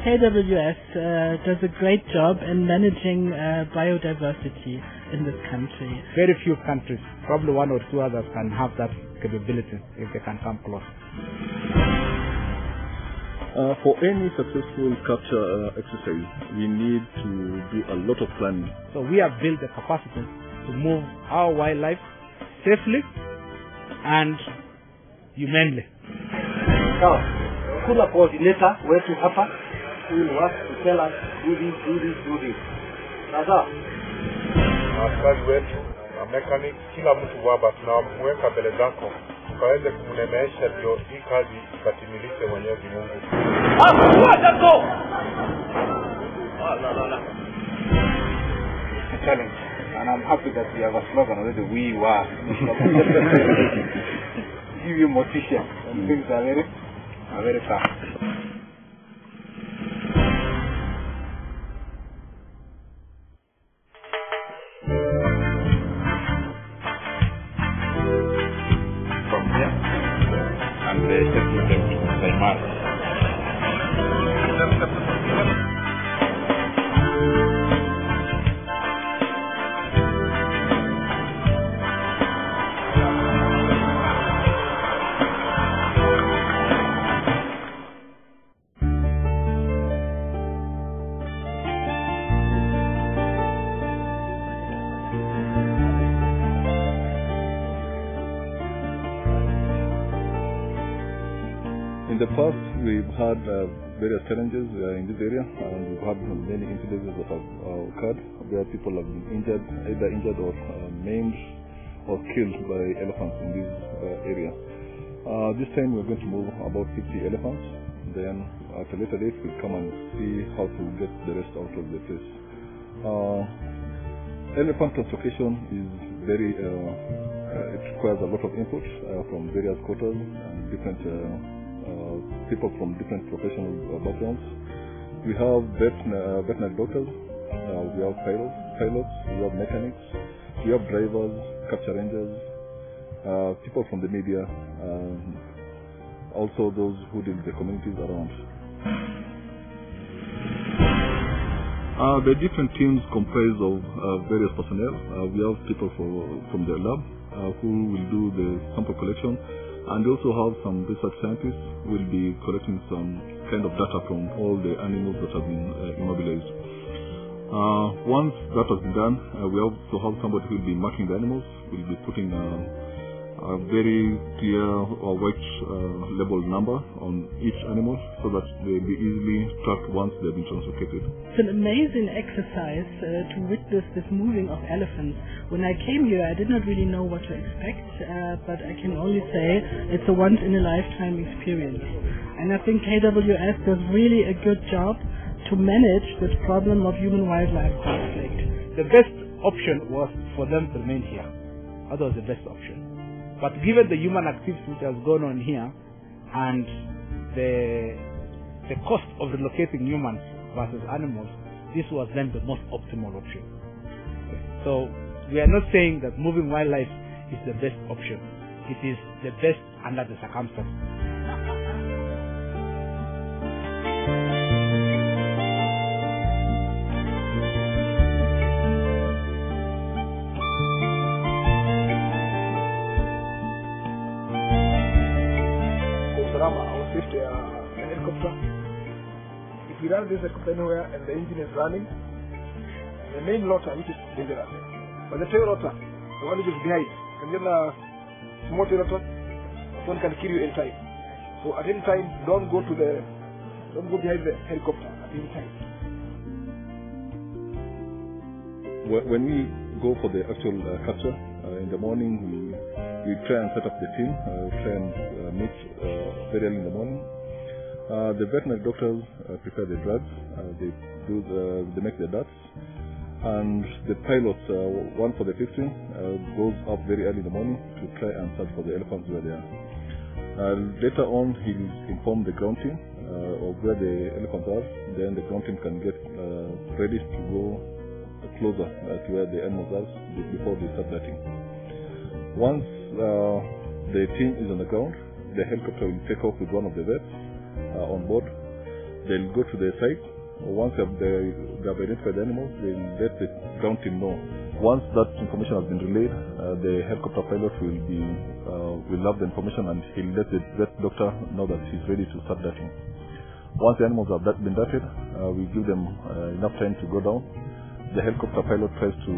KWS does a great job in managing biodiversity in this country. Very few countries, probably one or two others, can have that capability if they can come close. For any successful capture exercise, we need to do a lot of planning. So we have built the capacity to move our wildlife safely and humanely. Now, kuna coordinator wetu hapa who will work to tell us do this, do this, do this. Sasa askari wetu na mechanic, kila mtu waba tunamweka mbele zako ukaweze kumnemesha ndio hii kazi ikatimilike Mwenyezi Mungu. go! No. Challenge. And I'm happy that we have a slogan already, we were. Give you motivation and things are very fast. From here, and they set with them by Mark. In the past, we've had various challenges in this area, and we've had many incidents that have occurred where people have been injured, either injured or maimed or killed by elephants in this area. This time we're going to move about 50 elephants. Then at a later date we'll come and see how to get the rest out of the place. Elephant translocation is very, it requires a lot of input from various quarters and different people from different professional backgrounds. We have veterinary doctors, we have pilots, we have mechanics, we have drivers, capture rangers, people from the media, also those who deal with the communities around. The different teams comprise of various personnel. We have people from the lab who will do the sample collection, and we also have some research scientists who will be collecting some kind of data from all the animals that have been immobilized. Once that has been done, we also have somebody who will be marking the animals. We will be putting a very clear or white labeled number on each animal so that they'll be easily tracked once they've been translocated. It's an amazing exercise to witness this moving of elephants. When I came here, I did not really know what to expect, but I can only say it's a once-in-a-lifetime experience. And I think KWS does really a good job to manage this problem of human-wildlife conflict. The best option was for them to remain here. That was the best option. But given the human activity which has gone on here and the cost of relocating humans versus animals, this was then the most optimal option. So we are not saying that moving wildlife is the best option. It is the best under the circumstances. An helicopter. If we run this helicopter anywhere and the engine is running, the main rotor, which is dangerous, but the tail rotor, the one which is behind, and then the small tail rotor, that one can kill you anytime. So at any time, don't go behind the helicopter at any time. When we go for the actual capture in the morning, we try and set up the team, try and meet very early in the morning. The veterinary doctors prepare the drugs, they make the darts, and the pilots, one for the 15, goes up very early in the morning to try and search for the elephants where they are. Later on, he will inform the ground team of where the elephants are. Then the ground team can get ready to go closer to where the animals are before they start darting. Once the team is on the ground, the helicopter will take off with one of the vets on board. they'll go to the site. Once they have identified the animals, they'll let the ground team know. Once that information has been relayed, the helicopter pilot will have the information and he'll let the vet doctor know that he's ready to start darting. Once the animals have been darted, we give them enough time to go down. The helicopter pilot tries to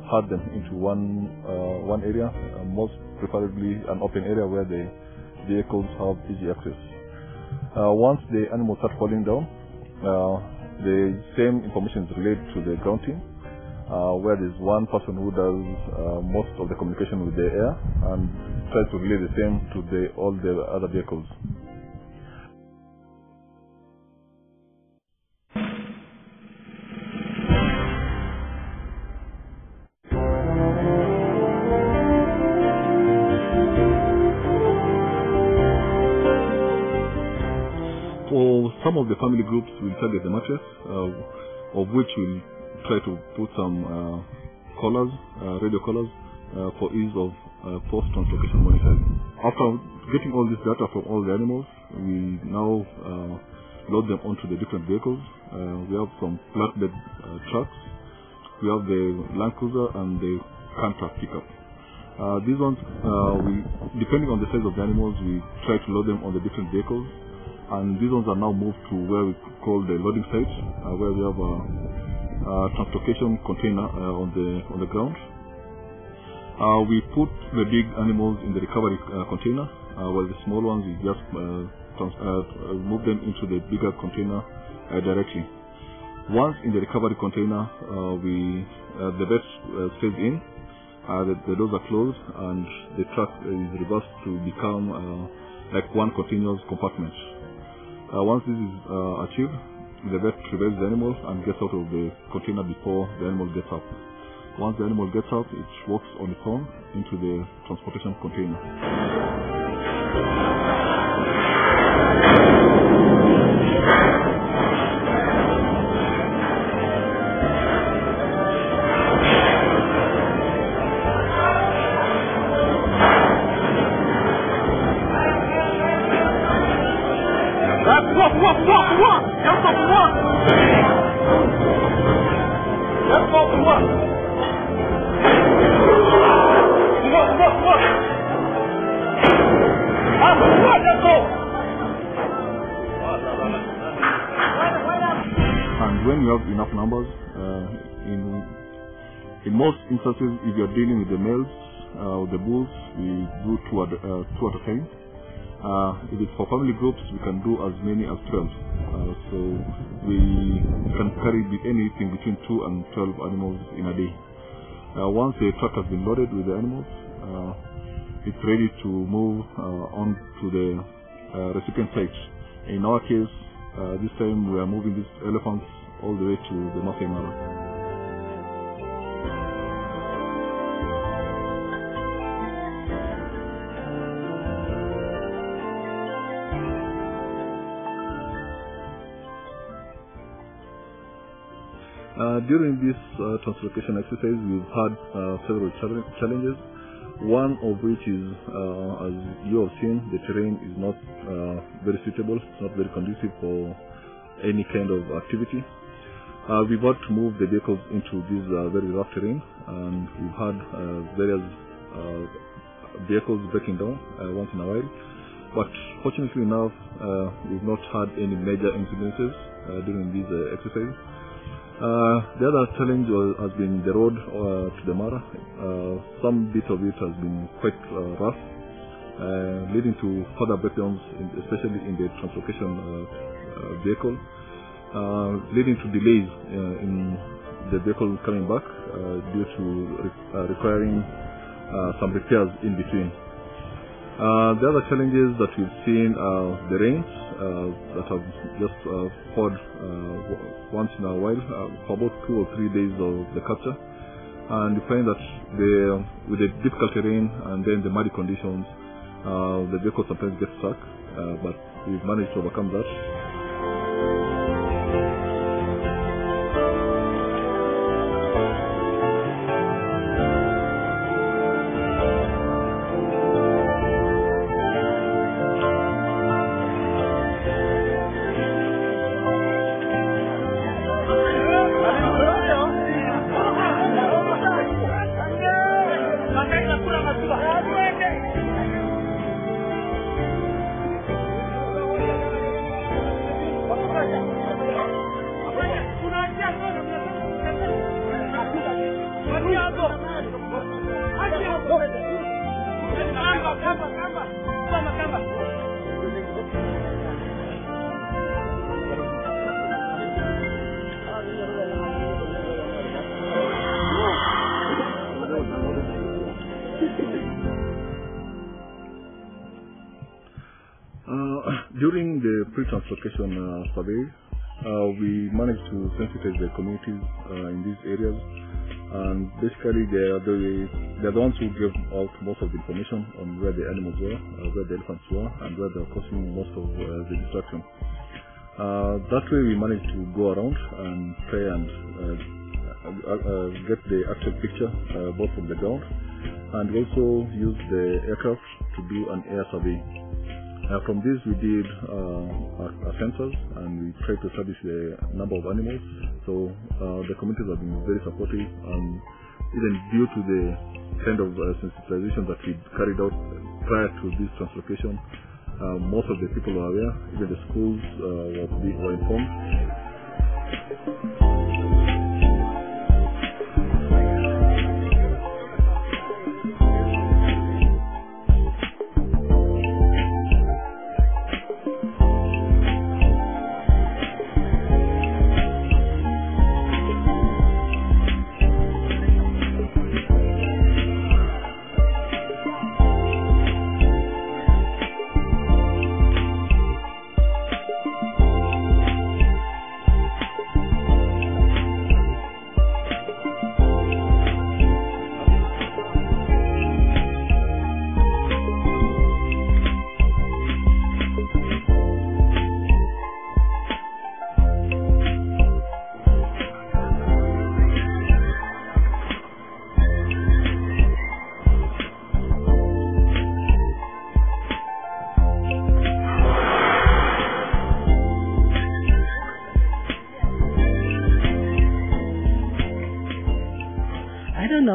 herd them into one area, most preferably an open area where the vehicles have easy access. Once the animals start falling down, the same information is relayed to the ground team, where there's one person who does most of the communication with the air and tries to relay the same to all the other vehicles. Some of the family groups will target the mattress, of which we'll try to put some collars, radio collars, for ease of post-translocation monitoring. After getting all this data from all the animals, we now load them onto the different vehicles. We have some flatbed trucks, we have the Land Cruiser and the Canter pickup. These ones, depending on the size of the animals, we try to load them on the different vehicles. And these ones are now moved to where we call the loading site, where we have a translocation container on the ground. We put the big animals in the recovery container, while the small ones we just move them into the bigger container directly. Once in the recovery container, the vet stays in. The doors are closed and the truck is reversed to become like one continuous compartment. Once this is achieved, the vet prepares the animal and gets out of the container before the animal gets up. Once the animal gets up, it walks on its own into the transportation container. And when you have enough numbers, in most instances, if you are dealing with the males, the bulls, we do two at a time. If it's for family groups, we can do as many as 12. So we can carry anything between 2 and 12 animals in a day. Once the truck has been loaded with the animals, it's ready to move on to the recipient site. In our case, this time we are moving these elephants all the way to the Masai Mara. During this translocation exercise, we've had several challenges. One of which is, as you have seen, the terrain is not very suitable, it's not very conducive for any kind of activity. We've had to move the vehicles into this very rough terrain, and we've had various vehicles breaking down once in a while. But fortunately enough, we've not had any major incidences during this exercise. The other challenge has been the road to the Mara. Some bit of it has been quite rough, leading to further breakdowns, especially in the translocation vehicle, leading to delays in the vehicle coming back due to requiring some repairs in between. The other challenges that we've seen are the rains that have just poured once in a while for about 2 or 3 days of the capture, and you find that with the difficult terrain and then the muddy conditions, the vehicle sometimes gets stuck, but we've managed to overcome that. translocation survey, we managed to sensitize the communities in these areas, and basically they are the ones who gave out most of the information on where the animals were, where the elephants were, and where they were causing most of the destruction. That way we managed to go around and try and get the actual picture both from the ground, and also use the aircraft to do an air survey. From this we did sensors, and we tried to establish the number of animals. So the communities have been very supportive, and even due to the kind of sensitization that we carried out prior to this translocation, most of the people were aware, even the schools were informed.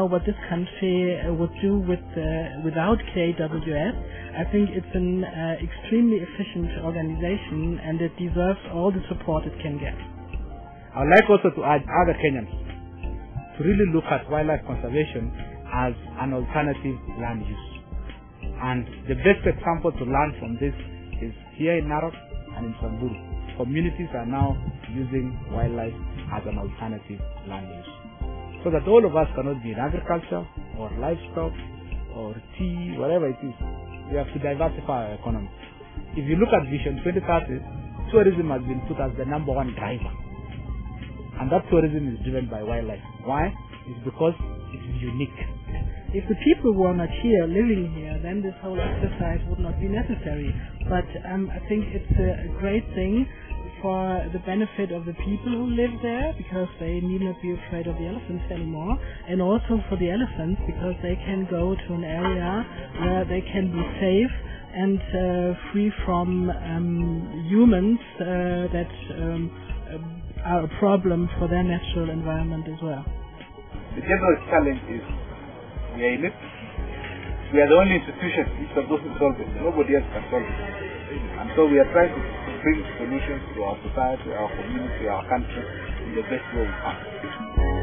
What this country would do without KWS. I think it's an extremely efficient organization, and it deserves all the support it can get. I would like also to urge other Kenyans to really look at wildlife conservation as an alternative land use. And the best example to learn from this is here in Narok and in Samburu. Communities are now using wildlife as an alternative land use, so that all of us cannot be in agriculture or livestock or tea, whatever it is. We have to diversify our economy. If you look at Vision 2030, tourism has been put as the #1 driver. And that tourism is driven by wildlife. Why? It's because it's unique. If the people were not here, living here, then this whole exercise would not be necessary. But I think it's a great thing for the benefit of the people who live there, because they need not be afraid of the elephants anymore, and also for the elephants, because they can go to an area where they can be safe and free from humans that are a problem for their natural environment as well. The general challenge is we are in it. We are the only institution which is supposed to solve it. Nobody else can solve it. And so we are trying to bring solutions to our society, our community, our country in the best way we can.